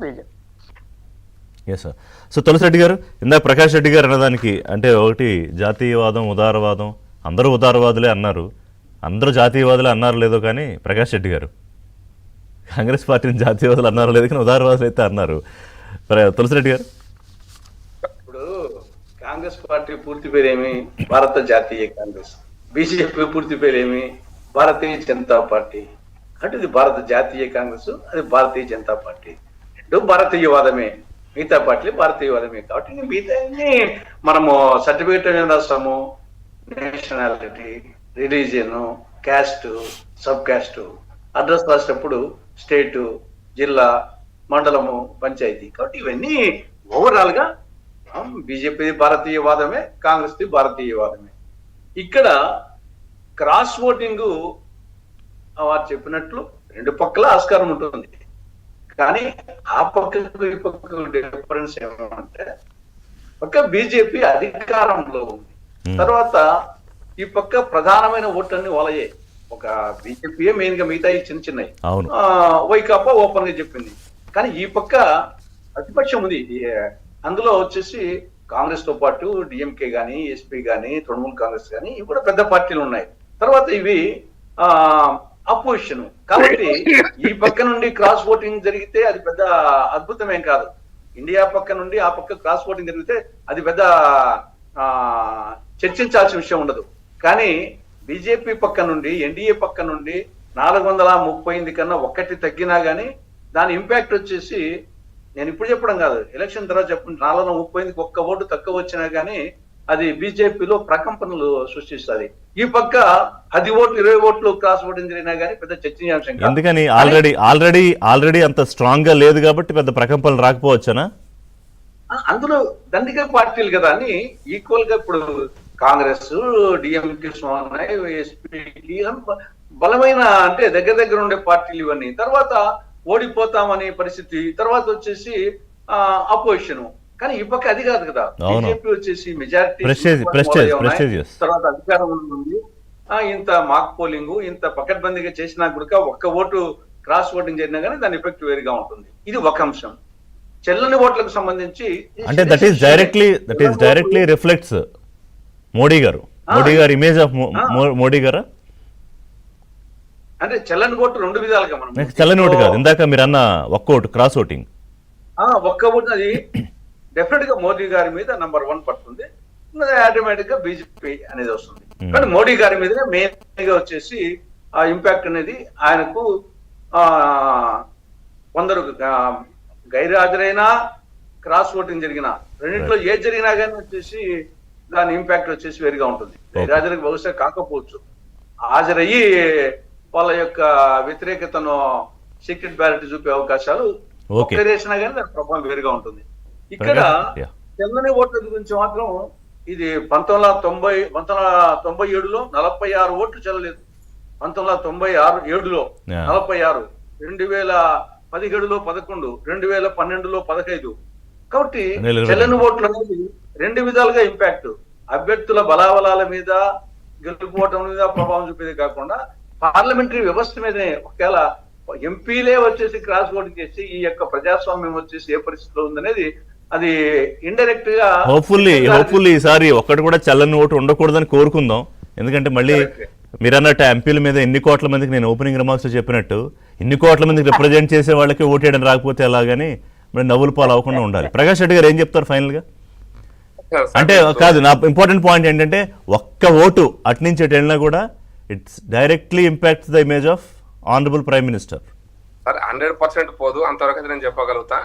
BJP. Yes sir. So Tulasireddy గారు, ఇందాక ప్రకాష్ రెడ్డి గారు అన్నదానికి అంటే ఒకటి జాతీయవాదం, ఉదారవాదం, అందరూ ఉదారవాదులే అన్నారు, అందరూ జాతీయవాదులే అన్నారు లేదో కానీ ప్రకాష్ రెడ్డి గారు కాంగ్రెస్ పార్టీని జాతీయవాదులు అన్నారు లేదు కానీ ఉదారవాదులు అయితే అన్నారు. తులసిరెడ్డి గారు, ఇప్పుడు కాంగ్రెస్ పార్టీ పూర్తి పేరేమి? భారత జాతీయ కాంగ్రెస్. బీజేపీ పూర్తి పేరేమి? భారతీయ జనతా పార్టీ. అంటే ఇది భారత జాతీయ కాంగ్రెస్, అది భారతీయ జనతా పార్టీ. రెండు భారతీయవాదమే, మిగతా పార్టీలు భారతీయవాదమే. కాబట్టి మిగతా మనము సర్టిఫికేట్ రాస్తాము, nationality, religion, caste, sub caste, address రాసేటప్పుడు స్టేటు, జిల్లా, మండలము, పంచాయతీ. కాబట్టి ఇవన్నీ ఓవరాల్ గా బీజేపీ భారతీయవాదమే, కాంగ్రెస్ భారతీయవాదమే. ఇక్కడ క్రాస్ ఓటింగ్ వారు చెప్పినట్లు రెండు పక్కల ఆస్కారం ఉంటుంది. కానీ ఆ పక్కకు ఈ పక్కకు డిఫరెన్స్ ఏమంటే, పక్క బీజేపీ అధికారంలో ఉంది, తర్వాత ఈ పక్క ప్రధానమైన ఓట్లన్నీ వాళ్ళయ్యాయి. ఒక బీజేపీయే మెయిన్ గా, మిగతా చిన్న చిన్నవి వైకాపా ఓపెన్ గా చెప్పింది. కానీ ఈ పక్క ప్రతిపక్షం ఉంది. అందులో వచ్చేసి కాంగ్రెస్ తో పాటు డిఎంకే గాని, ఎస్పీ గాని, తృణమూల్ కాంగ్రెస్ గాని, ఇవి కూడా పెద్ద పార్టీలు ఉన్నాయి. తర్వాత ఇవి అపోజిషన్. కాబట్టి ఈ పక్క నుండి క్రాస్ ఓటింగ్ జరిగితే అది పెద్ద అద్భుతమేం కాదు. ఇండియా పక్క నుండి ఆ పక్క క్రాస్ ఓటింగ్ జరిగితే అది పెద్ద చర్చించాల్సిన విషయం ఉండదు. కానీ బీజేపీ పక్క నుండి, ఎన్డీఏ పక్క నుండి 438 కన్నా ఒక్కటి తగ్గినా గానీ దాని ఇంపాక్ట్ వచ్చేసి, నేను ఇప్పుడు చెప్పడం కాదు, ఎలక్షన్ తర్వాత చెప్పండి, 438కి ఒక్క ఓటు తక్కువ వచ్చినా గానీ అది బీజేపీలో ప్రకంపనలు సృష్టిస్తుంది. ఈ పక్క 10 ఓట్లు 20 ఓట్లు క్రాస్ ఓటింగ్ జరిగినా గానీ పెద్ద చర్చనీయాంశం కాదు. ఎందుకని ఆల్రెడీ అంత స్ట్రాంగ్ గా లేదు కాబట్టి పెద్ద ప్రకంపనలు రాకపోవచ్చనా? అందులో దండిగా పార్టీలు కదా అని ఈక్వల్ గా ఇప్పుడు కాంగ్రెస్, డిఎంకే, ఎస్పీకి బలమైన, అంటే దగ్గర ఉండే పార్టీలు ఇవన్నీ. తర్వాత ఓడిపోతామనే పరిస్థితి, తర్వాత వచ్చేసి అపోజిషన్. కానీ ఈ పక్క అది కాదు కదా, బీజేపీ వచ్చేసి మెజారిటీ, తర్వాత అధికారం ఉంది. ఇంత మాక్ పోలింగ్, ఇంత పకడ్బందీగా చేసినా కూడా ఒక్క ఓటు క్రాస్ ఓటింగ్ జరిగినా కానీ దాని ఎఫెక్ట్ వేరుగా ఉంటుంది. ఇది ఒక అంశం. చెల్లని ఓట్లకు సంబంధించి అంటే that is directly reflects Modi గారు ఇమేజ్ ఆఫ్ మోడీ గారా? అంటే చెల్లని ఓటు రెండు విధాలుగా, మనం చెల్లని ఓటు కాదు, ఇందాక మీరు అన్న ఒక్క ఓటు క్రాస్ ఓటింగ్, ఒక్క ఓటు అది డెఫినెట్ గా మోదీ గారి మీద నంబర్ 1 పడుతుంది, ఆటోమేటిక్ గా బీజేపీ అనేది వస్తుంది. కానీ మోడీ గారి మీద మెయిన్ గా వచ్చేసి ఆ ఇంపాక్ట్ అనేది ఆయనకు కొందరు గైర్హాజరైనా, క్రాస్ ఓటింగ్ జరిగినా, రెండింటిలో ఏది జరిగినా కానీ వచ్చేసి దాని ఇంపాక్ట్ వచ్చేసి వేరుగా ఉంటుంది. గైర్హాజరికి బహుశా కాకపోవచ్చు, హాజరయ్యి వాళ్ళ యొక్క వ్యతిరేకతను సీక్రెట్ బ్యాలెట్ చూపే అవకాశాలు చేసినా కానీ దాని ప్రభావం వేరుగా ఉంటుంది. ఇక్కడ తెల్లని ఓట్ల గురించి మాత్రం ఇది 1997లో 46 ఓట్లు చెల్లలేదు, 1997లో 46, 2017లో 11, 2012లో 15. కాబట్టి చెల్లని ఓట్లు అనేది రెండు విధాలుగా ఇంపాక్ట్, అభ్యర్థుల బలాబలాల మీద, గెలుపుకోవటం మీద ప్రభావం చూపేది కాకుండా పార్లమెంటరీ వ్యవస్థ మీదనే. ఒకవేళ ఎంపీలే వచ్చేసి క్రాస్ ఓటింగ్ చేసి ఈ యొక్క ప్రజాస్వామ్యం వచ్చేసి ఏ పరిస్థితిలో ఉందనేది అది ఇండైరెక్ట్ గా, హోప్ఫుల్లీ ఈసారి ఒక్కటి కూడా చల్లని ఓటు ఉండకూడదని కోరుకుందాం. ఎందుకంటే మళ్ళీ మీరు అన్నట్టు ఎంపీల మీద ఎన్ని కోట్ల మందికి, నేను ఓపెనింగ్ రిమార్క్స్ చెప్పినట్టు, ఇన్ని కోట్ల మందికి రిప్రజెంట్ చేసే వాళ్ళకి ఓటేయడం రాకపోతే ఎలాగని మరి నవ్వుల పాలు అవ్వకుండా ఉండాలి. ప్రకాష్ రెడ్డి గారు ఏం చెప్తారు ఫైనల్ గా? అంటే కాదు, నా ఇంపార్టెంట్ పాయింట్ ఏంటంటే ఒక్క ఓటు అటు నుంచి అటు వెళ్ళినా కూడా it's directly impacts the image of honourable prime minister. 100% పోదు, అంతవరకు నేను చెప్పగలుగుతా.